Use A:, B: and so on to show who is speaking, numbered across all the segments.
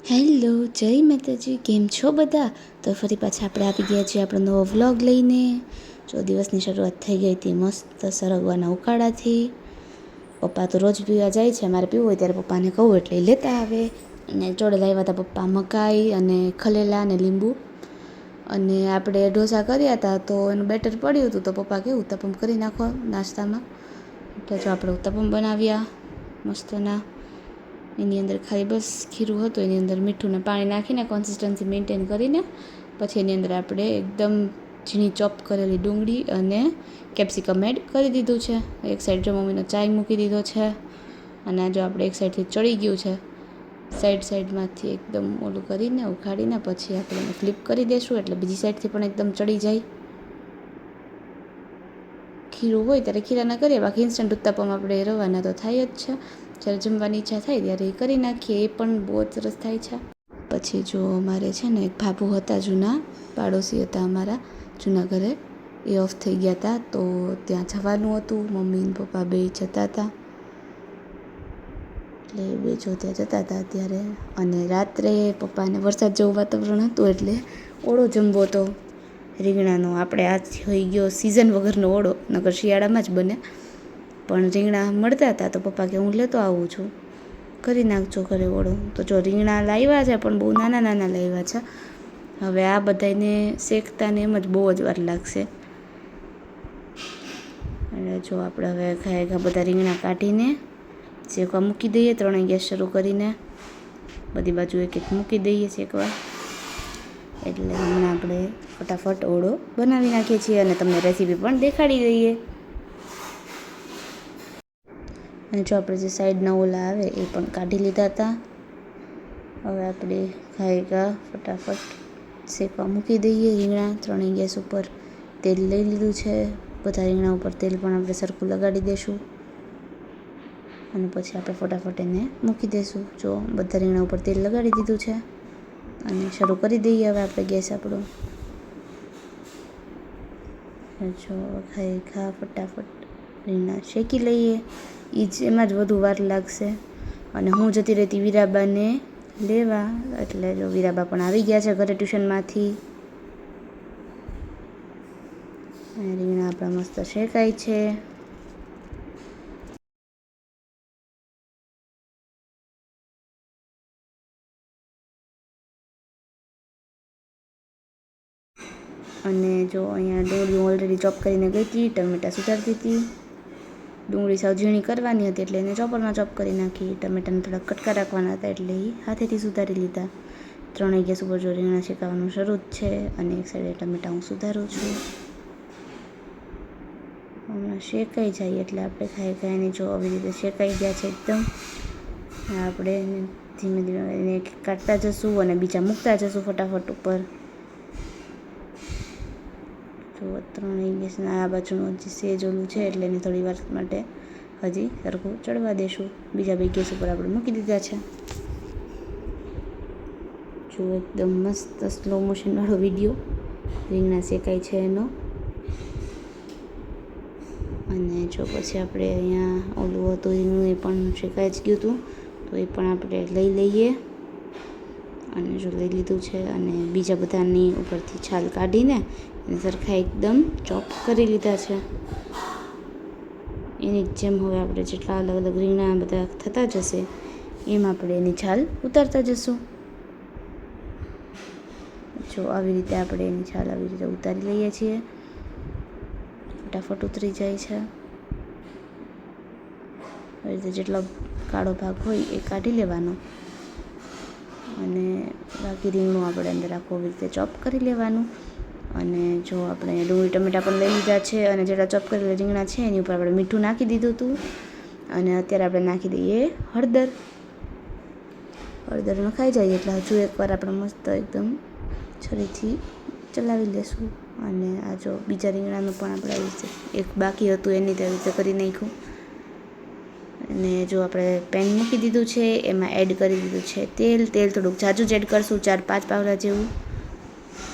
A: Hello, જય માતાજી. કેમ છો બધા? તો ફરી પાછા આપણે આવી ગયા છીએ આપણો નવો વ્લોગ લઈને. જો દિવસની શરૂઆત થઈ ગઈ હતી મસ્ત સરગવાના ઉકાળાથી. પપ્પા તો રોજ પીવા જાય છે, મારે પીવું હોય ત્યારે પપ્પાને કહું એટલે લેતા આવે. અને જોડે લાવ્યા હતા પપ્પા મકાઈ અને ખલેલા અને લીંબુ. અને આપણે ઢોસા કર્યા હતા તો એનું બેટર પડ્યું હતું તો પપ્પા કે ઉત્તપમ કરી નાખો નાસ્તામાં. એટલે જો આપણે ઉત્તપમ બનાવ્યા મસ્તના. એની અંદર ખાલી બસ ખીરું હતું, એની અંદર મીઠું ને પાણી નાખીને કન્સિસ્ટન્સી મેન્ટેન કરીને પછી એની અંદર આપણે એકદમ ઝીણી ચોપ કરેલી ડુંગળી અને કેપ્સિકમ એડ કરી દીધું છે. એક સાઈડ જો મમ્મીનો ચાય મૂકી દીધો છે અને જો આપણે એક સાઈડથી ચડી ગયું છે, સાઈડમાંથી એકદમ ઓલું કરીને ઉખાડીને પછી આપણે એને ફ્લિપ કરી દઈશું એટલે બીજી સાઈડથી પણ એકદમ ચડી જાય. ખીરું હોય ત્યારે ખીરાના કરીએ, બાકી ઇન્સ્ટન્ટ ઉત્તપમ આપણે રવાના તો થાય જ છે. જ્યારે જમવાની ઈચ્છા થાય ત્યારે એ કરી નાખીએ, એ પણ બહુ જ સરસ થાય છે. પછી જો અમારે છે ને એક ભાભુ હતા, જૂના પાડોશી હતા અમારા જૂના ઘરે, એ ઓફ થઈ ગયા હતા તો ત્યાં જવાનું હતું. મમ્મી ને પપ્પા બે જતા હતા એટલે બે જો ત્યાં જતા હતા અત્યારે. અને રાત્રે પપ્પાને વરસાદ જેવું વાતાવરણ હતું એટલે ઓળો જમવો હતો રીંગણાનો. આપણે આ થઈ ગયો સિઝન વગરનો ઓળો, નકર શિયાળામાં જ બને, પણ રીંગણા મળતા હતા તો પપ્પા કે હું લેતો આવું છું, કરી નાખજો ઘરે ઓળો. તો જો રીંગણા લાવ્યા છે પણ બહુ નાના નાના લાવ્યા છે. હવે આ બધાને શેકતાને એમ જ બહુ જ વાર લાગશે. અને જો આપણે હવે ખાય બધા રીંગણા કાઢીને શેકવા મૂકી દઈએ. 3 ગેસ શરૂ કરીને બધી બાજુ એક એક મૂકી દઈએ શેકવા. એટલે હમણાં આપણે ફટાફટ ઓળો બનાવી નાખીએ છીએ અને તમને રેસીપી પણ દેખાડી દઈએ. અને જો આપણે જે સાઈડના ઓલા આવે એ પણ કાઢી લીધા હતા. હવે આપણે ખાયકા ફટાફટ શેકવા મૂકી દઈએ રીંગણા. 3 ગેસ ઉપર તેલ લઈ લીધું છે. બધા રીંગણા ઉપર તેલ પણ આપણે સરખું લગાડી દઈશું અને પછી આપણે ફટાફટ એને મૂકી દઈશું. જો બધા રીંગણા ઉપર તેલ લગાડી દીધું છે અને શરૂ કરી દઈએ હવે આપણે ગેસ આપણો. જો ખાય ફટાફટ રીંગણા શેકી લઈએ. એમાં જ વધુ વાર લાગશે. અને હું જતી રહેતી વીરાબાને લેવા, એટલે જો વીરાબા પણ આવી ગયા છે ઘરે ટ્યુશનમાંથી. અને રીંગણા આપણા મસ્ત શેકાય છે. અને જો અહીંયા ડુંગળી ઓલરેડી ચોપ કરીને ગઈ હતી, ટમેટાં સુધારતી હતી. ડુંગળી સાવ ઝીણી કરવાની હતી એટલે એને ચોપરમાં ચોપ કરી નાખી. ટમેટાને થોડા કટકા રાખવાના હતા એટલે એ હાથેથી સુધારી લીધા. 3 ગેસ ઉપર જો રીંગણા શેકાવાનું શરૂ જ છે અને એક સાઈડે ટમેટાં હું સુધારું છું. હમણાં શેકાઈ જાય એટલે આપણે ખાઈને જો આવી રીતે શેકાઈ ગયા છે એકદમ. આપણે એને ધીમે ધીમે એને કાઢતા જશું અને બીજા મૂકતા જશું ફટાફટ ઉપર. જો 3 ગેસના આ બાજુનું હજી સેજ ઓલું છે એટલે એને થોડી વાર માટે હજી સરખું ચડવા દઈશું. બીજા 2 ગેસ ઉપર આપણે મૂકી દીધા છે. જો એકદમ મસ્ત સ્લો મોશનવાળો વિડીયો રીંગણા શેકાય છે એનો. અને જો પછી આપણે અહીંયા ઓલું હતું રીંગણું એ પણ શેકાઈ જ ગયું હતું તો એ પણ આપણે લઈ લઈએ. અને જો લઈ લીધું છે અને બીજા બધાની ઉપરથી છાલ કાઢીને એને સરખા એકદમ ચોપ કરી લીધા છે. એની જેમ હવે આપણે જેટલા અલગ અલગ રીંગણા બધા થતા જશે એમ આપણે એની છાલ ઉતારતા જશું. જો આવી રીતે આપણે એની છાલ આવી રીતે ઉતારી લઈએ છીએ. ફટાફટ ઉતરી જાય છે. આવી રીતે જેટલો કાળો ભાગ હોય એ કાઢી લેવાનો અને બાકી રીંગણું આપણે અંદર આખું આવી રીતે ચોપ કરી લેવાનું. અને જો આપણે ડુંગળી ટમેટાં પણ લઈ લીધા છે અને જેટલા ચોપ કરેલા રીંગણા છે એની ઉપર આપણે મીઠું નાખી દીધું હતું. અને અત્યારે આપણે નાખી દઈએ હળદર. હળદર નખાઈ જાય એટલે હજુ એકવાર આપણે મસ્ત એકદમ છરીથી ચલાવી લેશું. અને આ જો બીજા રીંગણાનું પણ આપણે આવી રીતે એક બાકી હતું એની રીતે આવી રીતે કરી નાખ્યું. અને જો આપણે પેન મૂકી દીધું છે, એમાં એડ કરી દીધું છે તેલ. તેલ થોડુંક ઝાઝું જ એડ કરશું, 4-5 પાવડા જેવું,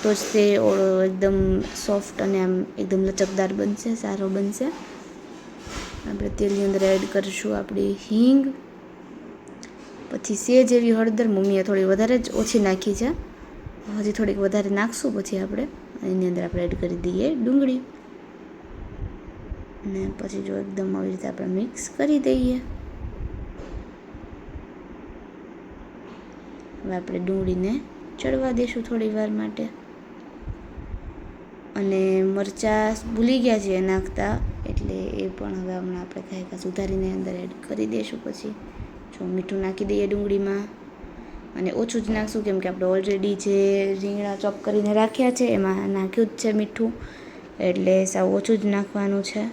A: તો જ તે ઓળો એકદમ સોફ્ટ અને આમ એકદમ લચકદાર બનશે, સારો બનશે. આપણે તેલની અંદર એડ કરીશું આપણી હિંગ, પછી સેજ એવી હળદર મમ્મીએ થોડી વધારે જ ઓછી નાખી છે, હજી થોડીક વધારે નાખશું. પછી આપણે એની અંદર આપણે એડ કરી દઈએ ડુંગળી, અને પછી જો એકદમ આવી રીતે આપણે મિક્સ કરી દઈએ. હવે આપણે ડુંગળીને ચડવા દઈશું થોડી વાર માટે. અને મરચાં ભૂલી ગયા છીએ નાખતા, એટલે એ પણ હવે હમણાં આપણે કાંઈ સુધારીને અંદર એડ કરી દઈશું. પછી જો મીઠું નાખી દઈએ ડુંગળીમાં, અને ઓછું જ નાખશું કેમ કે આપણે ઓલરેડી જે રીંગણા ચોપ કરીને રાખ્યા છે એમાં નાખ્યું જ છે મીઠું, એટલે સાવ ઓછું જ નાખવાનું છે.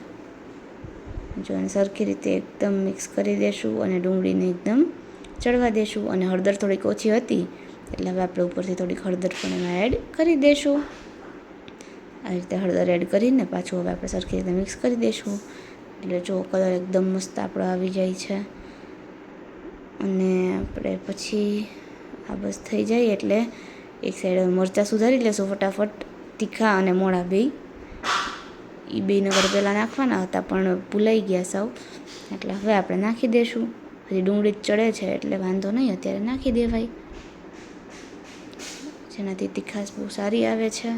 A: જો એને સરખી રીતે એકદમ મિક્સ કરી દઈશું અને ડુંગળીને એકદમ ચડવા દઈશું. અને હળદર થોડીક ઓછી હતી એટલે હવે આપણે ઉપરથી થોડીક હળદર પણ એમાં એડ કરી દઈશું. આ રીતે હળદર એડ કરીને પાછું હવે આપણે સરખી રીતે મિક્સ કરી દઈશું. એટલે જો કલર એકદમ મસ્ત આપણો આવી જાય છે. અને આપણે પછી આ બસ થઈ જાય એટલે એક સાઈડ મરચાં સુધારી લેશું ફટાફટ, તીખા અને મોળા બેય. એ બે નગર પહેલાં નાખવાના હતા પણ ભૂલાઈ ગયા સાવ, એટલે હવે આપણે નાખી દઈશું. હજી ડુંગળી ચડે છે એટલે વાંધો નહીં, અત્યારે નાખી દેવાય, જેનાથી તીખાશ બહુ સારી આવે છે.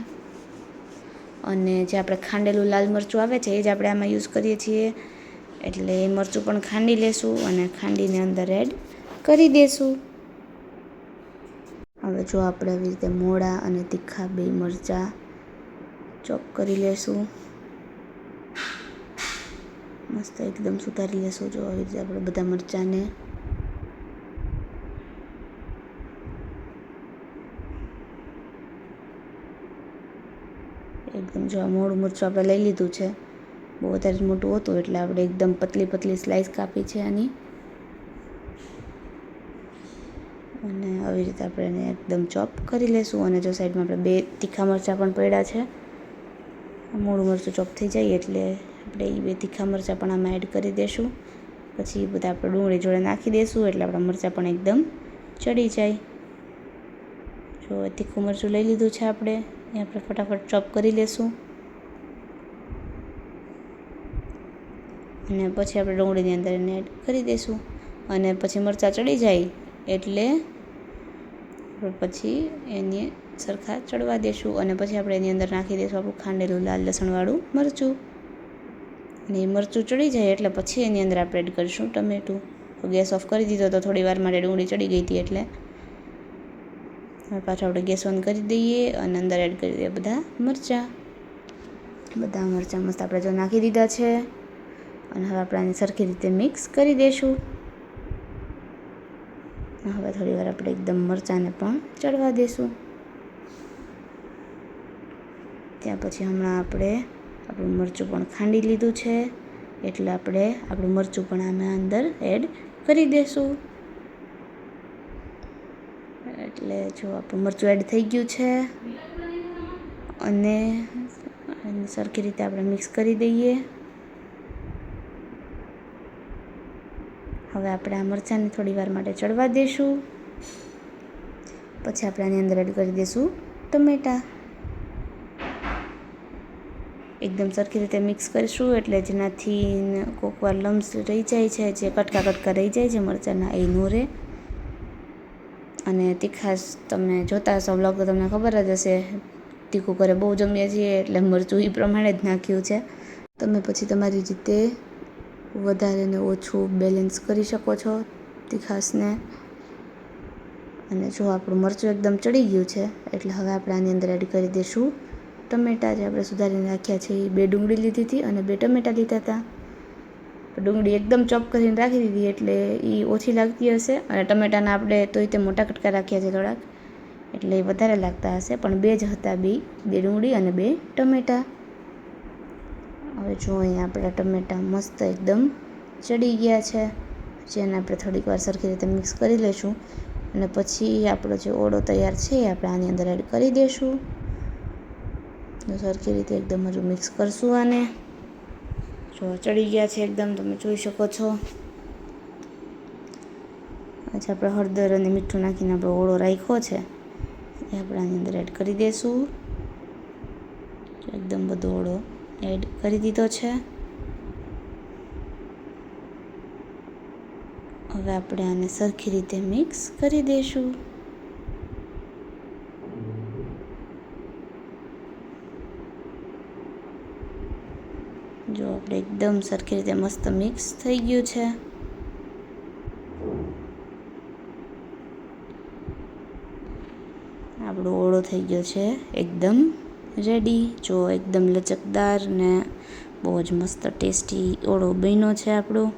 A: અને જે આપણે ખાંડેલું લાલ મરચું આવે છે એ જ આપણે આમાં યુઝ કરીએ છીએ, એટલે એ મરચું પણ ખાંડી લેશું અને ખાંડીને અંદર એડ કરી દઈશું. હવે જો આપણે આવી રીતે મોળા અને તીખા બે મરચાં ચોપ કરી લેશું, મસ્ત એકદમ સુધારી લેશું. જો આવી રીતે આપણે બધા મરચાંને એકદમ, જો આ મોળું મરચું આપણે લઈ લીધું છે, બહુ વધારે જ મોટું હતું એટલે આપણે એકદમ પતલી પતલી સ્લાઇસ કાપી છે આની. અને આવી રીતે આપણે એને એકદમ ચોપ કરી લેશું. અને જો સાઈડમાં આપણે બે તીખા મરચાં પણ પડ્યા છે, મોળું મરચું ચોપ થઈ જાય એટલે આપણે એ બે તીખા મરચાં પણ આમાં એડ કરી દઈશું. પછી બધા આપણે ડુંગળી જોડે નાખી દઈશું એટલે આપણા મરચાં પણ એકદમ ચડી જાય. જો તીખું મરચું લઈ લીધું છે આપણે, એ આપણે ફટાફટ ચોપ કરી લેશું. અને પછી આપણે ડુંગળીની અંદર એને એડ કરી દઈશું. અને પછી મરચાં ચડી જાય એટલે પછી એને સરખા ચડવા દઈશું. અને પછી આપણે એની અંદર નાખી દઈશું આપણું ખાંડેલું લાલ લસણવાળું મરચું. અને એ મરચું ચડી જાય એટલે પછી એની અંદર આપણે એડ કરીશું ટમેટું. તો ગેસ ઓફ કરી દીધો તો થોડી વાર માટે ડુંગળી ચડી ગઈ હતી એટલે હવે પાછું આપણે ગેસ ઓન કરી દઈએ અને અંદર એડ કરી દઈએ બધા મરચાં. બધા મરચાં મસ્ત આપણે જો નાખી દીધા છે. અને હવે આપણે આને સરખી રીતે મિક્સ કરી દઈશું. હવે થોડી વાર આપણે એકદમ મરચાંને પણ ચડવા દઈશું. ત્યાં પછી હમણાં આપણે આપણું મરચું પણ ખાંડી લીધું છે એટલે આપણે આપણું મરચું પણ આના અંદર એડ કરી દઈશું. એટલે જો આપણું મરચું એડ થઈ ગયું છે અને સરખી રીતે આપણે મિક્સ કરી દઈએ. હવે આપણે આ મરચાંને થોડી વાર માટે ચડવા દઈશું. પછી આપણે આની અંદર એડ કરી દઈશું ટમેટાં. એકદમ સરખી રીતે મિક્સ કરીશું એટલે જેનાથી કોઈક વાર લમ્સ રહી જાય છે, જે કટકા કટકા રહી જાય છે મરચાંના, એ ન રહે. અને તીખાશ તમે જોતા હશો વ્લોગ તો તમને ખબર જ હશે, તીખું ઘરે બહુ જમીએ છીએ એટલે મરચું એ પ્રમાણે જ નાખ્યું છે. તમે પછી તમારી રીતે વધારે ને ઓછું બેલેન્સ કરી શકો છો તીખાશને. અને જો આપણું મરચું એકદમ ચડી ગયું છે એટલે હવે આપણે આની અંદર એડ કરી દઈશું ટમેટાં જે આપણે સુધારીને રાખ્યા છે. એ બે ડુંગળી લીધી હતી અને બે ટમેટાં લીધા હતા. ડુંગળી એકદમ ચોપ કરીને રાખી દીધી એટલે એ ઓછી લાગતી હશે, અને ટમેટાના આપણે તો તે મોટા કટકા રાખ્યા છે થોડાક એટલે એ વધારે લાગતા હશે, પણ બે જ હતા, બે ડુંગળી અને બે ટમેટાં. હવે જો અહીંયા આપણા ટમેટાં મસ્ત એકદમ ચડી ગયા છે, જેને આપણે થોડીક વાર સરખી રીતે મિક્સ કરી લઈશું. અને પછી આપણો જે ઓળો તૈયાર છે એ આપણે આની અંદર એડ કરી દઈશું. તો સરખી રીતે એકદમ હજુ મિક્સ કરશું આને. જો ચડી ગયા છે એકદમ, તમે જોઈ શકો છો. પછી આપણે હળદર અને મીઠું નાખીને આપણો ઓળો રાખ્યો છે એ આપણે આની અંદર એડ કરી દઈશું. એકદમ બધો ઓળો એડ કરી દીધો છે. હવે આપણે આને સરખી રીતે મિક્સ કરી દઈશું. જો આપણે એકદમ સરખી રીતે મસ્ત મિક્સ થઈ ગયું છે. આપણો ઓળો થઈ ગયો છે એકદમ રેડી. જો એકદમ લચકદાર ને બહુ જ મસ્ત ટેસ્ટી ઓળો બન્યો છે આપણો.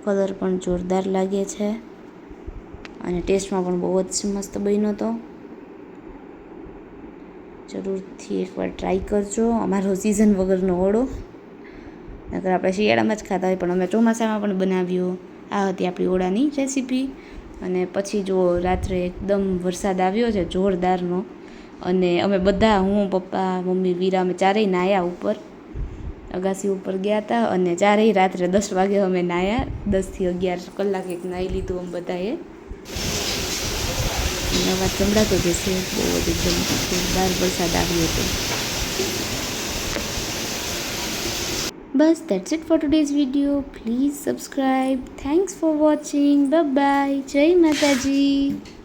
A: કલર પણ જોરદાર લાગે છે અને ટેસ્ટમાં પણ બહુ જ મસ્ત બન્યો હતો. જરૂરથી એકવાર ટ્રાય કરજો અમારો સિઝન વગરનો ઓળો. નકર આપણે શિયાળામાં જ ખાતા હોય, પણ અમે ચોમાસામાં પણ બનાવ્યો. આ હતી આપણી ઓળાની રેસીપી. અને પછી જો રાત્રે એકદમ વરસાદ આવ્યો છે જોરદારનો, અને અમે બધા, હું, પપ્પા, મમ્મી, વીરા, અમે ચારેય નાહ્યા ઉપર, અગાસી ઉપર ગયા હતા. અને ચારેય રાત્રે 10 વાગે અમે નાહ્યા. 10 થી 11 કલાક એક નાહી લીધું અમે બધાએ. અવાજ સંભળાતો જશે, બહુ જ એકદમ જોરદાર વરસાદ આવ્યો હતો. બસ that's it for today's video. Please subscribe. Thanks for watching. Bye bye. જય માતાજી.